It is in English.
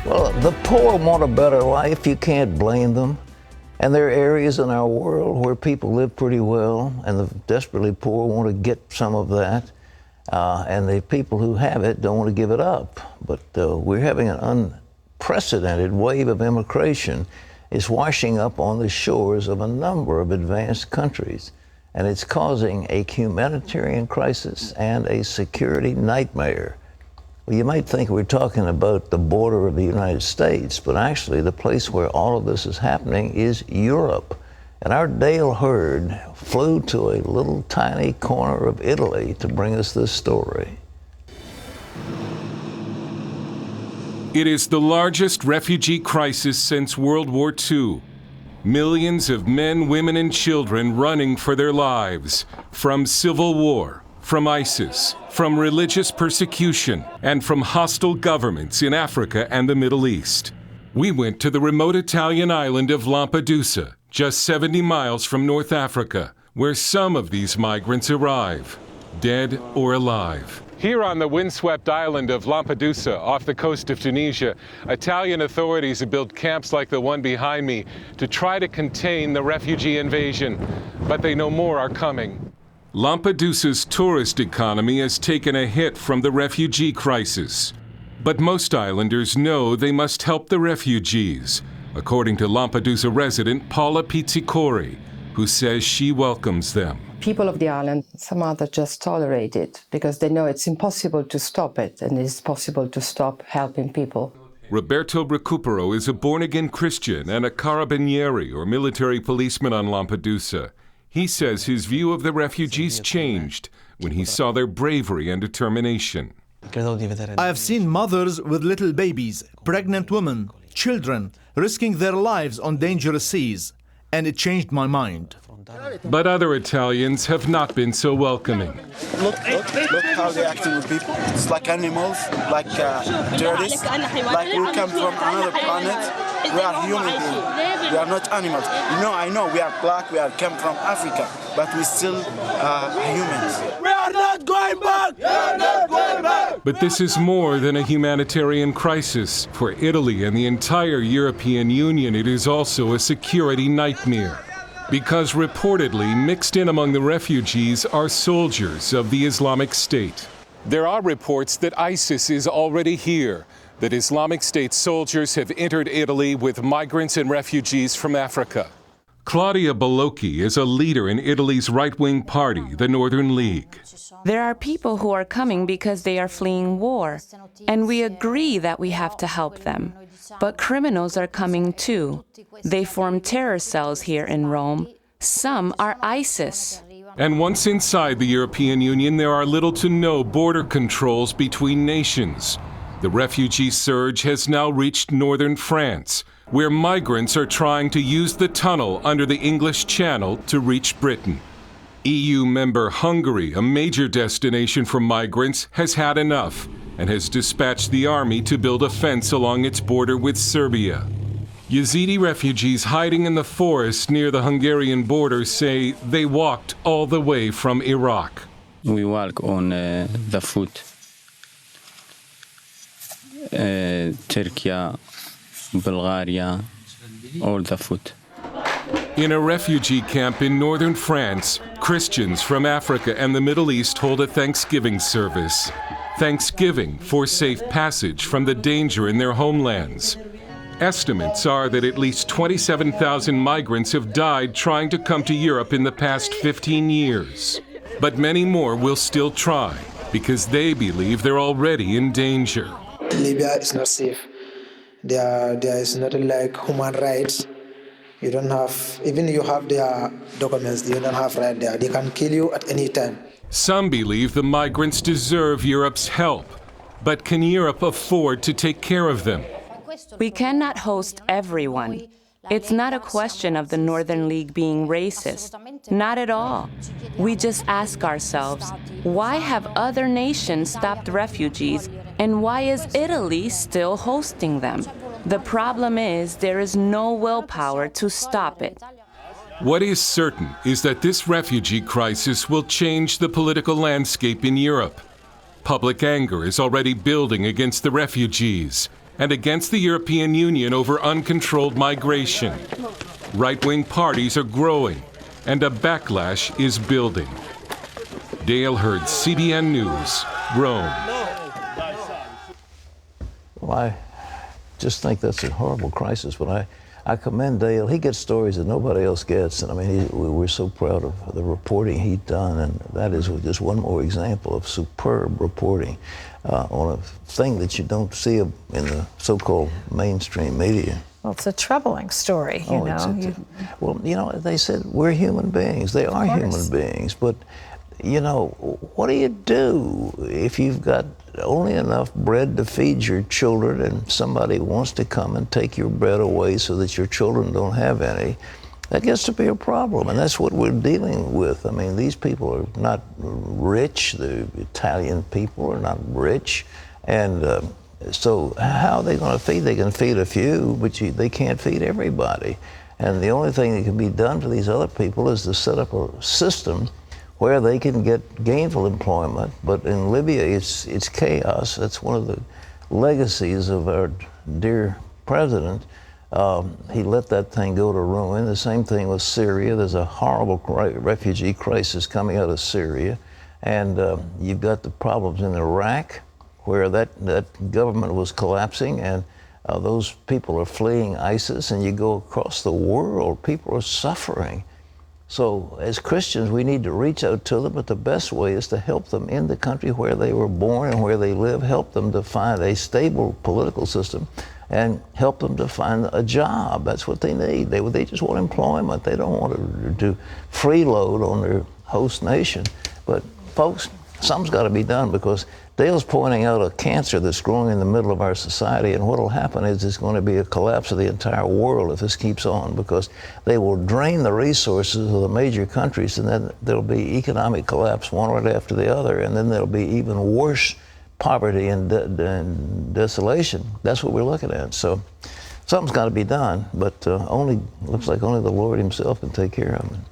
Well, the poor want a better life. You can't blame them. And there are areas in our world where people live pretty well, and the desperately poor want to get some of that. And the people who have it don't want to give it up. But we're having an unprecedented wave of immigration. It's washing up on the shores of a number of advanced countries. And it's causing a humanitarian crisis and a security nightmare. Well, you might think we're talking about the border of the United States, but actually the place where all of this is happening is Europe. And our Dale Hurd flew to a little tiny corner of Italy to bring us this story. It is the largest refugee crisis since World War II. Millions of men, women, and children running for their lives from civil war, from ISIS, from religious persecution, and from hostile governments in Africa and the Middle East. We went to the remote Italian island of Lampedusa, just 70 miles from North Africa, where some of these migrants arrive, dead or alive. Here on the windswept island of Lampedusa, off the coast of Tunisia, Italian authorities have built camps like the one behind me to try to contain the refugee invasion, but they know more are coming. Lampedusa's tourist economy has taken a hit from the refugee crisis. But most islanders know they must help the refugees, according to Lampedusa resident Paula Pizzicori, who says she welcomes them. People of the island, some others just tolerate it because they know it's impossible to stop it, and it's possible to stop helping people. Roberto Recupero is a born-again Christian and a carabinieri, or military policeman on Lampedusa. He says his view of the refugees changed when he saw their bravery and determination. I have seen mothers with little babies, pregnant women, children, risking their lives on dangerous seas, and it changed my mind. But other Italians have not been so welcoming. Look how they're acting with people. It's like animals, like terrorists, like we come from another planet. We are human beings. We are not animals. I know, we are black, we are come from Africa, but we still humans. We are not going back! We are not going back! But this is more than a humanitarian crisis. For Italy and the entire European Union, it is also a security nightmare. Because reportedly mixed in among the refugees are soldiers of the Islamic State. There are reports that ISIS is already here, that Islamic State soldiers have entered Italy with migrants and refugees from Africa. Claudia Bellocchi is a leader in Italy's right-wing party, the Northern League. There are people who are coming because they are fleeing war, and we agree that we have to help them. But criminals are coming too. They form terror cells here in Rome. Some are ISIS. And once inside the European Union, there are little to no border controls between nations. The refugee surge has now reached northern France, where migrants are trying to use the tunnel under the English Channel to reach Britain. EU member Hungary, a major destination for migrants, has had enough and has dispatched the army to build a fence along its border with Serbia. Yazidi refugees hiding in the forest near the Hungarian border say they walked all the way from Iraq. We walk on the foot. Turkey, Bulgaria, all the foot. In a refugee camp in northern France, Christians from Africa and the Middle East hold a Thanksgiving service. Thanksgiving for safe passage from the danger in their homelands. Estimates are that at least 27,000 migrants have died trying to come to Europe in the past 15 years. But many more will still try because they believe they're already in danger. Libya is not safe. There is nothing like human rights. You don't have, even you have their documents, you don't have right there. They can kill you at any time. Some believe the migrants deserve Europe's help. But can Europe afford to take care of them? We cannot host everyone. It's not a question of the Northern League being racist. Not at all. We just ask ourselves, why have other nations stopped refugees, and why is Italy still hosting them? The problem is there is no willpower to stop it. What is certain is that this refugee crisis will change the political landscape in Europe. Public anger is already building against the refugees, and against the European Union over uncontrolled migration. Right-wing parties are growing, and a backlash is building. Dale Hurd, CBN News, Rome. Well, I just think that's a horrible crisis, but I commend Dale. He gets stories that nobody else gets, and I mean, we're so proud of the reporting he's done, and that is just one more example of superb reporting on a thing that you don't see in the so-called mainstream media. Well, it's a troubling story, you know. Well, you know, they said we're human beings. They are human beings, but you know, what do you do if you've got only enough bread to feed your children and somebody wants to come and take your bread away so that your children don't have any? That gets to be a problem, and that's what we're dealing with. I mean, these people are not rich. The Italian people are not rich, and so how are they going to feed? They can feed a few, but they can't feed everybody. And the only thing that can be done to these other people is to set up a system where they can get gainful employment. But in Libya, it's chaos. That's one of the legacies of our dear president. He let that thing go to ruin. The same thing with Syria. There's a horrible refugee crisis coming out of Syria. And you've got the problems in Iraq, where that government was collapsing, and those people are fleeing ISIS, and you go across the world, people are suffering. So as Christians, we need to reach out to them, but the best way is to help them in the country where they were born and where they live, help them to find a stable political system, and help them to find a job. That's what they need. They just want employment. They don't want to do freeload on their host nation. But folks, something's got to be done, because Dale's pointing out a cancer that's growing in the middle of our society, and what will happen is there's going to be a collapse of the entire world if this keeps on, because they will drain the resources of the major countries, and then there'll be economic collapse one right after the other, and then there'll be even worse poverty and desolation. That's what we're looking at. So something's got to be done, but looks like only the Lord himself can take care of it.